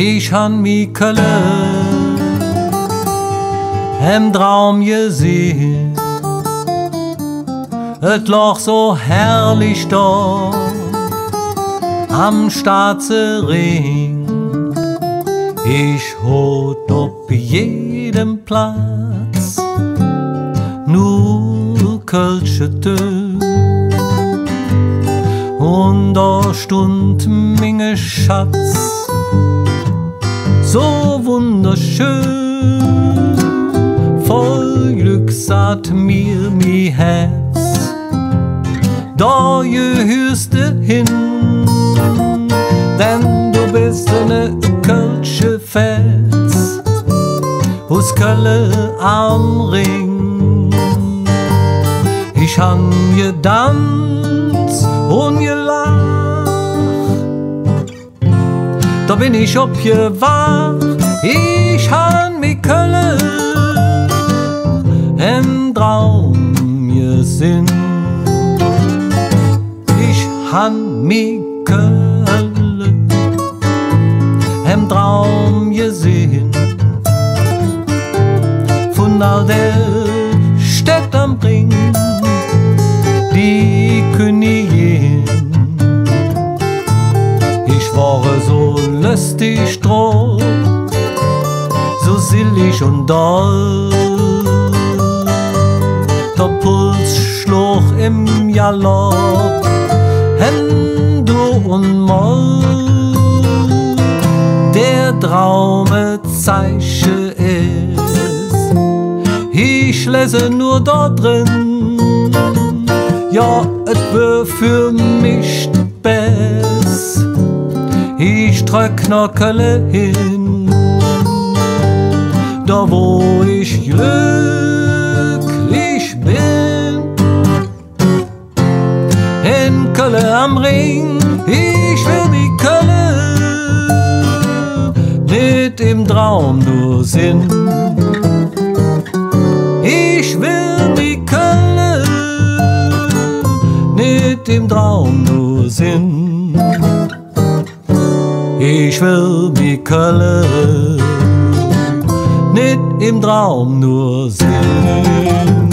Ich han mi Kölle im Traum gesehen. Et loch so herrlich dort am Staatse Ring. Ich hot op jedem Platz nur kölsche Tön. Und da stund minge Schatz so wunderschön. Voll Glück sagt mir mi Herz, da gehörst du hin, denn du bist eine kölsche Fels aus Kölle am Ring. Ich han gedanzt und gelacht, da bin ich opgewacht. Ich han mi Kölle im Traum gesehen. Ich han mi Kölle im Traum gesehen. Von all der Städt am Ring, die Königin. Ich war so lustig drauf, so sillig und doll. Der Puls schlug im Galopp, Dur und Moll. Der Traume Zeichen ist, ich lese nur dort drin. Ja, et wär für mich best, ich drück nach Kölle hin, da wo ich glücklich bin. In Kölle am Ring, ich will die Kölle nicht im Traum nur sinn. Ich will die Kölle nicht im Traum nur sinn. Ich will die Kölle nicht im Traum nur sinn.